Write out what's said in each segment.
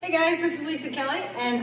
Hey guys, this is Lisa Kelly, and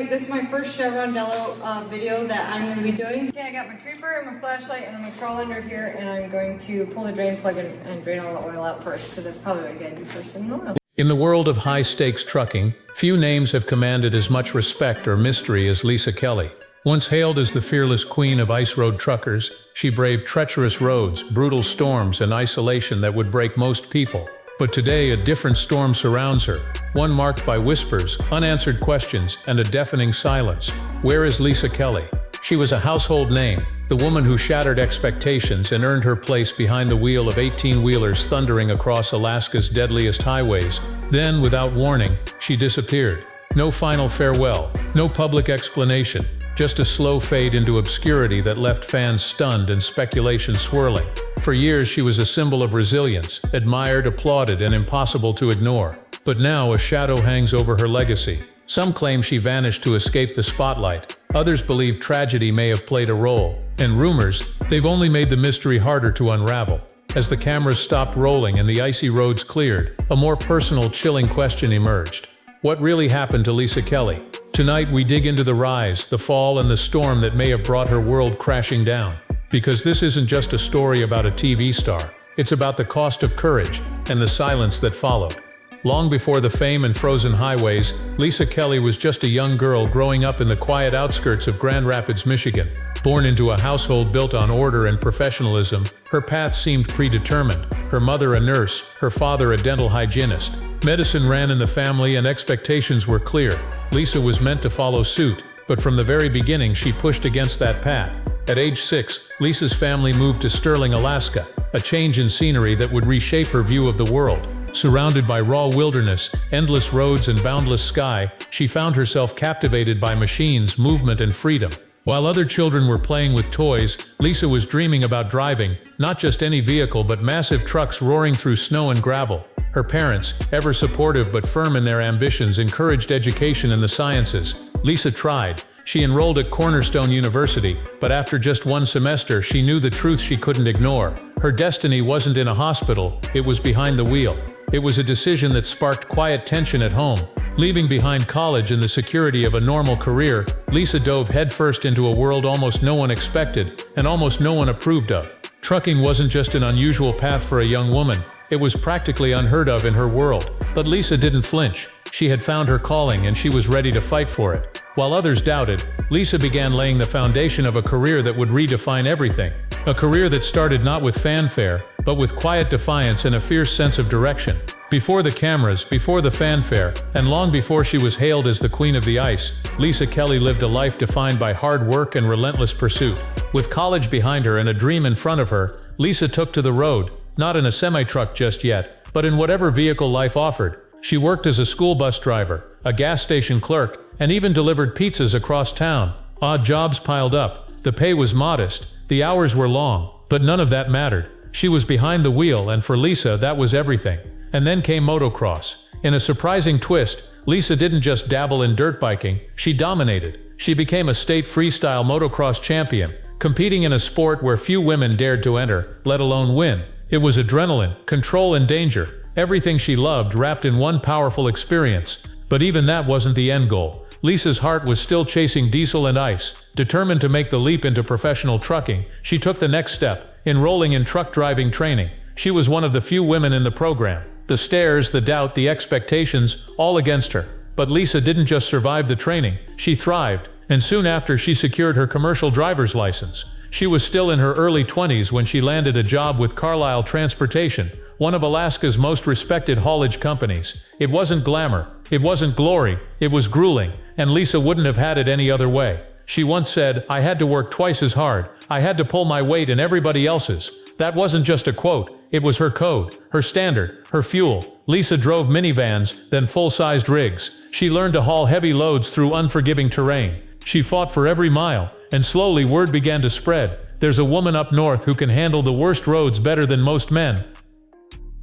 this is my first Chevron Dello video that I'm going to be doing. Okay, I got my creeper and my flashlight, and I'm going to crawl under here, and I'm going to pull the drain plug and drain all the oil out first, because that's probably what I gotta do first in oil. In the world of high-stakes trucking, few names have commanded as much respect or mystery as Lisa Kelly. Once hailed as the fearless queen of ice road truckers, she braved treacherous roads, brutal storms, and isolation that would break most people. But today, a different storm surrounds her, one marked by whispers, unanswered questions, and a deafening silence. Where is Lisa Kelly? She was a household name, the woman who shattered expectations and earned her place behind the wheel of 18-wheelers thundering across Alaska's deadliest highways. Then, without warning, she disappeared. No final farewell, no public explanation, just a slow fade into obscurity that left fans stunned and speculation swirling. For years she was a symbol of resilience, admired, applauded, and impossible to ignore. But now a shadow hangs over her legacy. Some claim she vanished to escape the spotlight. Others believe tragedy may have played a role. And rumors, they've only made the mystery harder to unravel. As the cameras stopped rolling and the icy roads cleared, a more personal, chilling question emerged. What really happened to Lisa Kelly? Tonight we dig into the rise, the fall, and the storm that may have brought her world crashing down. Because this isn't just a story about a TV star, it's about the cost of courage and the silence that followed. Long before the fame and frozen highways, Lisa Kelly was just a young girl growing up in the quiet outskirts of Grand Rapids, Michigan. Born into a household built on order and professionalism, her path seemed predetermined. Her mother a nurse, her father a dental hygienist. Medicine ran in the family and expectations were clear. Lisa was meant to follow suit, but from the very beginning she pushed against that path. At age 6, Lisa's family moved to Sterling, Alaska, a change in scenery that would reshape her view of the world. Surrounded by raw wilderness, endless roads, and boundless sky, she found herself captivated by machines, movement, and freedom. While other children were playing with toys, Lisa was dreaming about driving, not just any vehicle but massive trucks roaring through snow and gravel. Her parents, ever supportive but firm in their ambitions, encouraged education in the sciences. Lisa tried. She enrolled at Cornerstone University, but after just one semester she knew the truth she couldn't ignore. Her destiny wasn't in a hospital, it was behind the wheel. It was a decision that sparked quiet tension at home. Leaving behind college and the security of a normal career, Lisa dove headfirst into a world almost no one expected, and almost no one approved of. Trucking wasn't just an unusual path for a young woman, it was practically unheard of in her world. But Lisa didn't flinch. She had found her calling and she was ready to fight for it. While others doubted, Lisa began laying the foundation of a career that would redefine everything. A career that started not with fanfare, but with quiet defiance and a fierce sense of direction. Before the cameras, before the fanfare, and long before she was hailed as the Queen of the Ice, Lisa Kelly lived a life defined by hard work and relentless pursuit. With college behind her and a dream in front of her, Lisa took to the road, not in a semi-truck just yet, but in whatever vehicle life offered. She worked as a school bus driver, a gas station clerk, and even delivered pizzas across town. Odd jobs piled up. The pay was modest, the hours were long, but none of that mattered. She was behind the wheel, and for Lisa that was everything. And then came motocross. In a surprising twist, Lisa didn't just dabble in dirt biking, she dominated. She became a state freestyle motocross champion, competing in a sport where few women dared to enter, let alone win. It was adrenaline, control, and danger. Everything she loved wrapped in one powerful experience. But even that wasn't the end goal. Lisa's heart was still chasing diesel and ice. Determined to make the leap into professional trucking, she took the next step, enrolling in truck driving training. She was one of the few women in the program. The stares, the doubt, the expectations, all against her. But Lisa didn't just survive the training, she thrived. And soon after she secured her commercial driver's license. She was still in her early 20s when she landed a job with Carlisle Transportation, one of Alaska's most respected haulage companies. It wasn't glamour, it wasn't glory, it was grueling, and Lisa wouldn't have had it any other way. She once said, "I had to work twice as hard, I had to pull my weight and everybody else's." That wasn't just a quote, it was her code, her standard, her fuel. Lisa drove minivans, then full-sized rigs. She learned to haul heavy loads through unforgiving terrain. She fought for every mile, and slowly word began to spread. There's a woman up north who can handle the worst roads better than most men.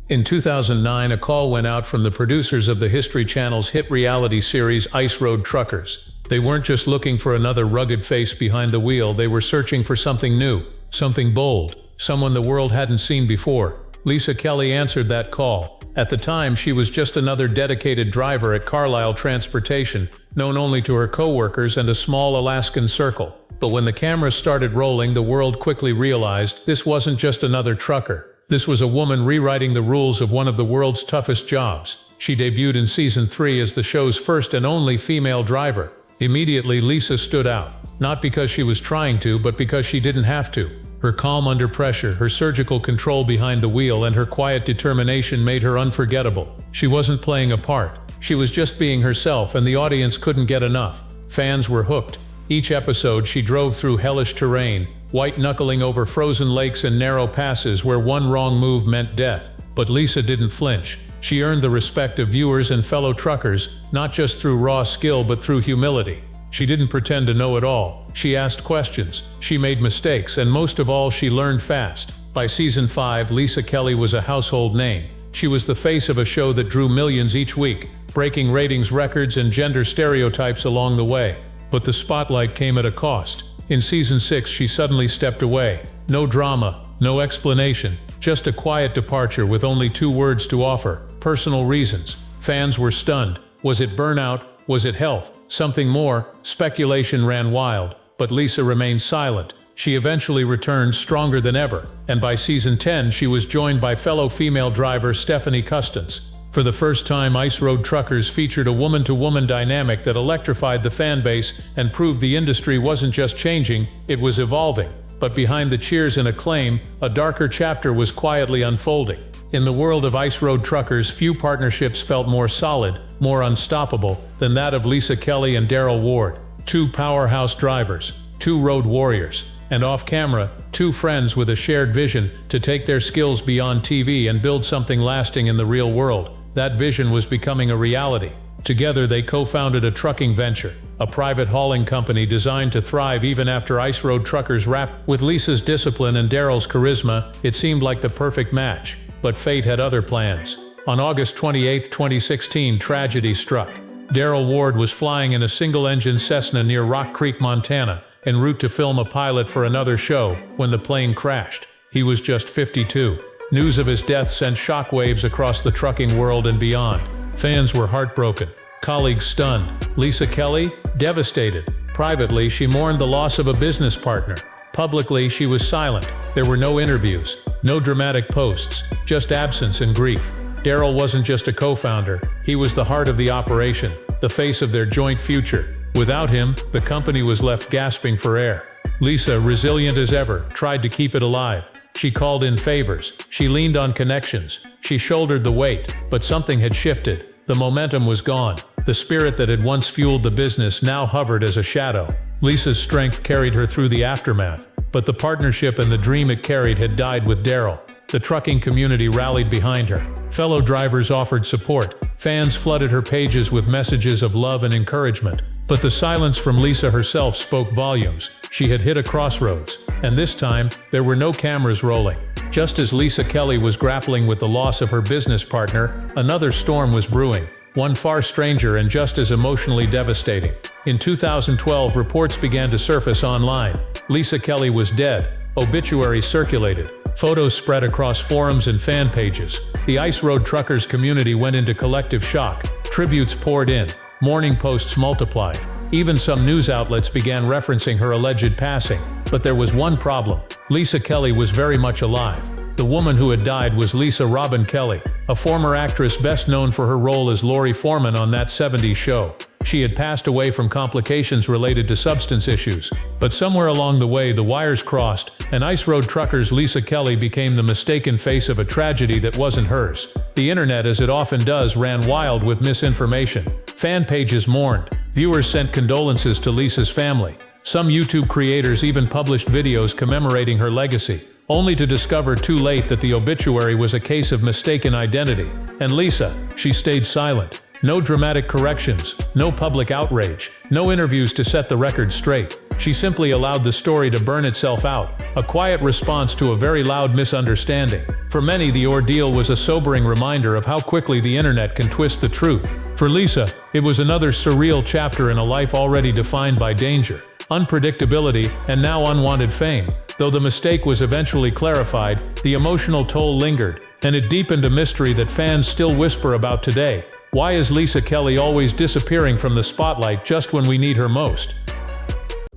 In 2009, a call went out from the producers of the History Channel's hit reality series Ice Road Truckers. They weren't just looking for another rugged face behind the wheel, they were searching for something new, something bold, someone the world hadn't seen before. Lisa Kelly answered that call. At the time, she was just another dedicated driver at Carlisle Transportation, known only to her co-workers and a small Alaskan circle. But when the cameras started rolling, the world quickly realized this wasn't just another trucker. This was a woman rewriting the rules of one of the world's toughest jobs. She debuted in Season 3 as the show's first and only female driver. Immediately, Lisa stood out. Not because she was trying to, but because she didn't have to. Her calm under pressure, her surgical control behind the wheel, and her quiet determination made her unforgettable. She wasn't playing a part. She was just being herself, and the audience couldn't get enough. Fans were hooked. Each episode, she drove through hellish terrain, white-knuckling over frozen lakes and narrow passes where one wrong move meant death. But Lisa didn't flinch. She earned the respect of viewers and fellow truckers, not just through raw skill but through humility. She didn't pretend to know it all. She asked questions, she made mistakes, and most of all, she learned fast. By Season 5, Lisa Kelly was a household name. She was the face of a show that drew millions each week, breaking ratings records and gender stereotypes along the way. But the spotlight came at a cost. In Season 6, she suddenly stepped away. No drama, no explanation, just a quiet departure with only 2 words to offer: personal reasons. Fans were stunned. Was it burnout? Was it health? Something more? Speculation ran wild, but Lisa remained silent. She eventually returned stronger than ever, and by Season 10 she was joined by fellow female driver Stephanie Custance. For the first time, Ice Road Truckers featured a woman-to-woman dynamic that electrified the fanbase and proved the industry wasn't just changing, it was evolving. But behind the cheers and acclaim, a darker chapter was quietly unfolding. In the world of Ice Road Truckers, few partnerships felt more solid, more unstoppable, than that of Lisa Kelly and Daryl Ward. 2 powerhouse drivers, 2 road warriors, and off-camera, 2 friends with a shared vision to take their skills beyond TV and build something lasting in the real world. That vision was becoming a reality. Together they co-founded a trucking venture, a private hauling company designed to thrive even after Ice Road Truckers wrapped. With Lisa's discipline and Daryl's charisma, it seemed like the perfect match. But fate had other plans. On August 28, 2016, tragedy struck. Daryl Ward was flying in a single-engine Cessna near Rock Creek, Montana, en route to film a pilot for another show, when the plane crashed. He was just 52. News of his death sent shockwaves across the trucking world and beyond. Fans were heartbroken, colleagues stunned, Lisa Kelly devastated. Privately, she mourned the loss of a business partner. Publicly, she was silent. There were no interviews, no dramatic posts, just absence and grief. Daryl wasn't just a co-founder, he was the heart of the operation, the face of their joint future. Without him, the company was left gasping for air. Lisa, resilient as ever, tried to keep it alive. She called in favors, she leaned on connections, she shouldered the weight, but something had shifted. The momentum was gone. The spirit that had once fueled the business now hovered as a shadow. Lisa's strength carried her through the aftermath, but the partnership and the dream it carried had died with Daryl. The trucking community rallied behind her. Fellow drivers offered support. Fans flooded her pages with messages of love and encouragement. But the silence from Lisa herself spoke volumes. She had hit a crossroads, and this time, there were no cameras rolling. Just as Lisa Kelly was grappling with the loss of her business partner, another storm was brewing, one far stranger and just as emotionally devastating. In 2012, reports began to surface online. Lisa Kelly was dead. Obituaries circulated. Photos spread across forums and fan pages. The Ice Road Truckers community went into collective shock. Tributes poured in. Mourning posts multiplied. Even some news outlets began referencing her alleged passing. But there was one problem. Lisa Kelly was very much alive. The woman who had died was Lisa Robin Kelly, a former actress best known for her role as Lori Foreman on That 70s Show. She had passed away from complications related to substance issues. But somewhere along the way the wires crossed, and Ice Road Truckers' Lisa Kelly became the mistaken face of a tragedy that wasn't hers. The internet, as it often does, ran wild with misinformation. Fan pages mourned. Viewers sent condolences to Lisa's family. Some YouTube creators even published videos commemorating her legacy, only to discover too late that the obituary was a case of mistaken identity. And Lisa, she stayed silent. No dramatic corrections, no public outrage, no interviews to set the record straight. She simply allowed the story to burn itself out, a quiet response to a very loud misunderstanding. For many, the ordeal was a sobering reminder of how quickly the internet can twist the truth. For Lisa, it was another surreal chapter in a life already defined by danger, unpredictability, and now unwanted fame. Though the mistake was eventually clarified, the emotional toll lingered. And it deepened a mystery that fans still whisper about today. Why is Lisa Kelly always disappearing from the spotlight just when we need her most?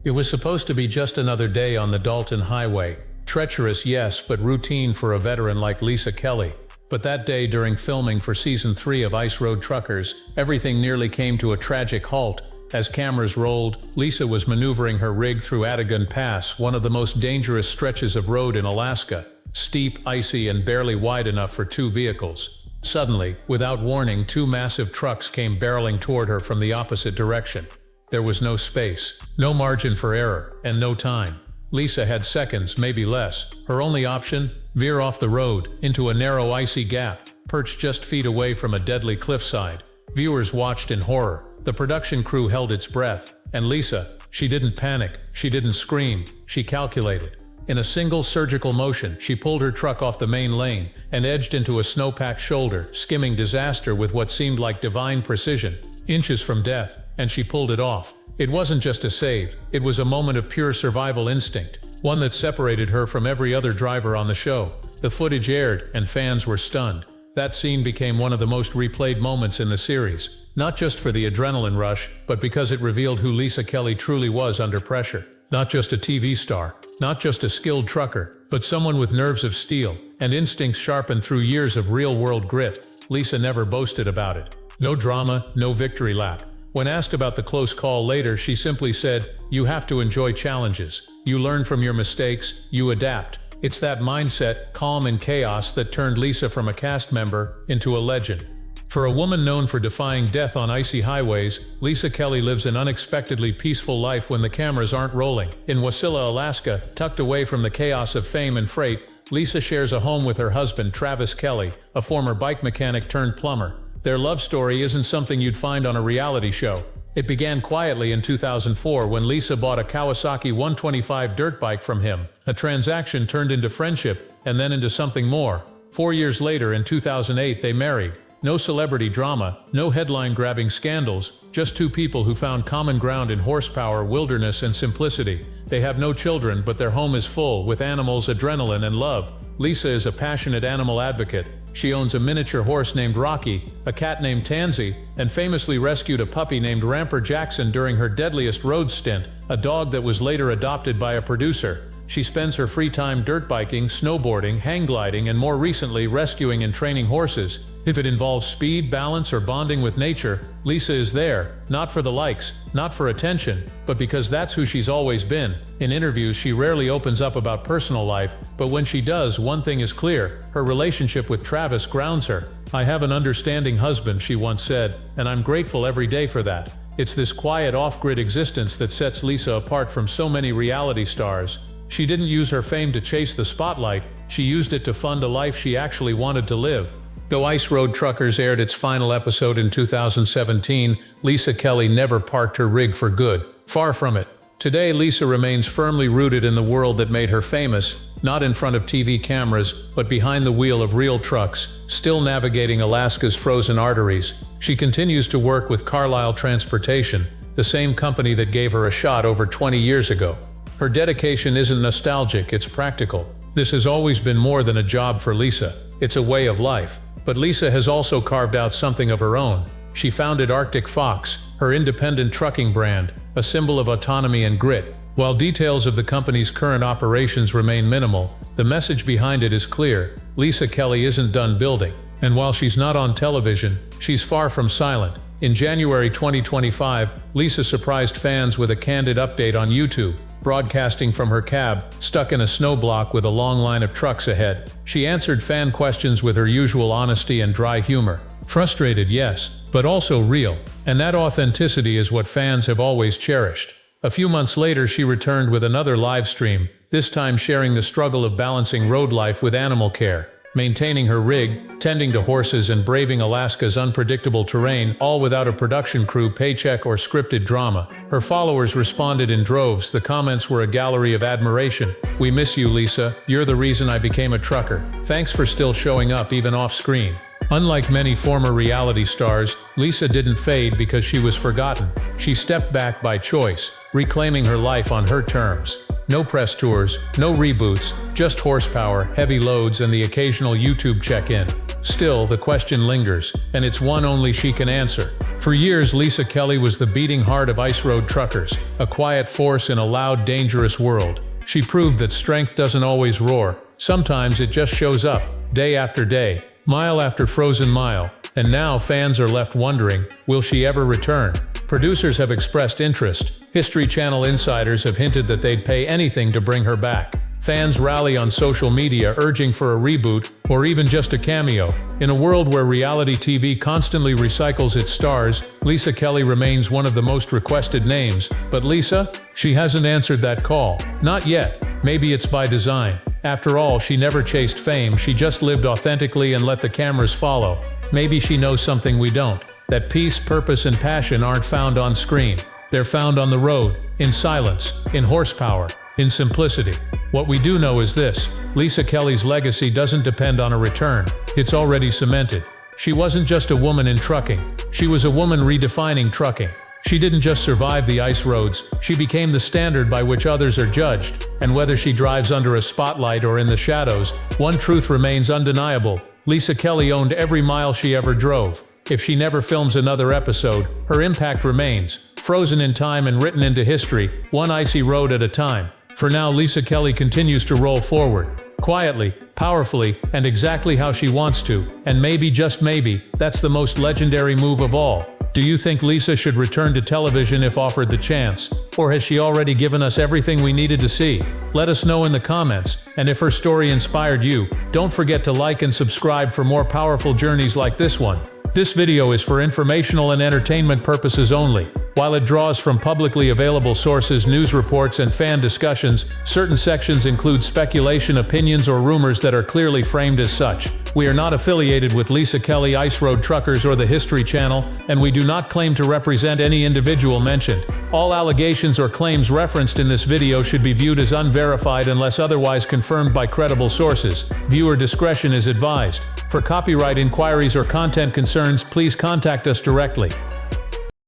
It was supposed to be just another day on the Dalton Highway. Treacherous, yes, but routine for a veteran like Lisa Kelly. But that day during filming for Season 3 of Ice Road Truckers, everything nearly came to a tragic halt. As cameras rolled, Lisa was maneuvering her rig through Adagon Pass, one of the most dangerous stretches of road in Alaska. Steep, icy, and barely wide enough for 2 vehicles. Suddenly, without warning, 2 massive trucks came barreling toward her from the opposite direction. There was no space, no margin for error, and no time. Lisa had seconds, maybe less. Her only option? Veer off the road, into a narrow icy gap, perched just feet away from a deadly cliffside. Viewers watched in horror. The production crew held its breath. And Lisa, she didn't panic, she didn't scream, she calculated. In a single surgical motion, she pulled her truck off the main lane and edged into a snow-packed shoulder, skimming disaster with what seemed like divine precision. Inches from death, and she pulled it off. It wasn't just a save, it was a moment of pure survival instinct, one that separated her from every other driver on the show. The footage aired, and fans were stunned. That scene became one of the most replayed moments in the series, not just for the adrenaline rush, but because it revealed who Lisa Kelly truly was under pressure. Not just a TV star, not just a skilled trucker, but someone with nerves of steel and instincts sharpened through years of real-world grit. Lisa never boasted about it. No drama, no victory lap. When asked about the close call later, she simply said, "You have to enjoy challenges. You learn from your mistakes, you adapt." It's that mindset, calm in chaos, that turned Lisa from a cast member into a legend. For a woman known for defying death on icy highways, Lisa Kelly lives an unexpectedly peaceful life when the cameras aren't rolling. In Wasilla, Alaska, tucked away from the chaos of fame and freight, Lisa shares a home with her husband, Travis Kelly, a former bike mechanic turned plumber. Their love story isn't something you'd find on a reality show. It began quietly in 2004 when Lisa bought a Kawasaki 125 dirt bike from him. A transaction turned into friendship, and then into something more. 4 years later, in 2008, they married. No celebrity drama, no headline-grabbing scandals, just 2 people who found common ground in horsepower, wilderness, and simplicity. They have no children, but their home is full, with animals, adrenaline, and love. Lisa is a passionate animal advocate. She owns a miniature horse named Rocky, a cat named Tansy, and famously rescued a puppy named Ramper Jackson during her deadliest road stint, a dog that was later adopted by a producer. She spends her free time dirt biking, snowboarding, hang gliding, and more recently rescuing and training horses. If it involves speed, balance, or bonding with nature, Lisa is there, not for the likes, not for attention, but because that's who she's always been. In interviews, she rarely opens up about personal life, but when she does, one thing is clear: her relationship with Travis grounds her. "I have an understanding husband," she once said, "and I'm grateful every day for that." It's this quiet, off-grid existence that sets Lisa apart from so many reality stars. She didn't use her fame to chase the spotlight, she used it to fund a life she actually wanted to live. Though Ice Road Truckers aired its final episode in 2017, Lisa Kelly never parked her rig for good. Far from it. Today, Lisa remains firmly rooted in the world that made her famous, not in front of TV cameras, but behind the wheel of real trucks, still navigating Alaska's frozen arteries. She continues to work with Carlisle Transportation, the same company that gave her a shot over 20 years ago. Her dedication isn't nostalgic, it's practical. This has always been more than a job for Lisa. It's a way of life. But Lisa has also carved out something of her own. She founded Arctic Fox, her independent trucking brand, a symbol of autonomy and grit. While details of the company's current operations remain minimal, the message behind it is clear: Lisa Kelly isn't done building. And while she's not on television, she's far from silent. In January 2025, Lisa surprised fans with a candid update on YouTube. Broadcasting from her cab, stuck in a snow block with a long line of trucks ahead. She answered fan questions with her usual honesty and dry humor. Frustrated, yes, but also real. And that authenticity is what fans have always cherished. A few months later, she returned with another live stream, this time sharing the struggle of balancing road life with animal care. Maintaining her rig, tending to horses, and braving Alaska's unpredictable terrain, all without a production crew, paycheck, or scripted drama. Her followers responded in droves. The comments were a gallery of admiration. "We miss you, Lisa. You're the reason I became a trucker. Thanks for still showing up even off-screen." Unlike many former reality stars, Lisa didn't fade because she was forgotten. She stepped back by choice, reclaiming her life on her terms. no press tours, no reboots, just horsepower, heavy loads, and the occasional YouTube check-in. Still, the question lingers, and it's one only she can answer. For years, Lisa Kelly was the beating heart of ice road truckers, a quiet force in a loud, dangerous world. She proved that strength doesn't always roar. Sometimes it just shows up, day after day, mile after frozen mile. And now fans are left wondering, will she ever return? Producers have expressed interest. History Channel insiders have hinted that they'd pay anything to bring her back. Fans rally on social media urging for a reboot, or even just a cameo. In a world where reality TV constantly recycles its stars, Lisa Kelly remains one of the most requested names. But Lisa? She hasn't answered that call. Not yet. Maybe it's by design. After all, she never chased fame, she just lived authentically and let the cameras follow. Maybe she knows something we don't. That peace, purpose, and passion aren't found on screen. They're found on the road, in silence, in horsepower, in simplicity. What we do know is this: Lisa Kelly's legacy doesn't depend on a return. It's already cemented. She wasn't just a woman in trucking. She was a woman redefining trucking. She didn't just survive the ice roads, she became the standard by which others are judged. And whether she drives under a spotlight or in the shadows, one truth remains undeniable: Lisa Kelly owned every mile she ever drove. If she never films another episode, her impact remains, frozen in time and written into history, one icy road at a time. For now, Lisa Kelly continues to roll forward, quietly, powerfully, and exactly how she wants to. And maybe, just maybe, that's the most legendary move of all. Do you think Lisa should return to television if offered the chance? Or has she already given us everything we needed to see? Let us know in the comments, and if her story inspired you, don't forget to like and subscribe for more powerful journeys like this one. This video is for informational and entertainment purposes only. While it draws from publicly available sources, news reports, and fan discussions, certain sections include speculation, opinions, or rumors that are clearly framed as such. We are not affiliated with Lisa Kelly Ice Road Truckers or the History Channel, and we do not claim to represent any individual mentioned. All allegations or claims referenced in this video should be viewed as unverified unless otherwise confirmed by credible sources. Viewer discretion is advised. For copyright inquiries or content concerns, please contact us directly.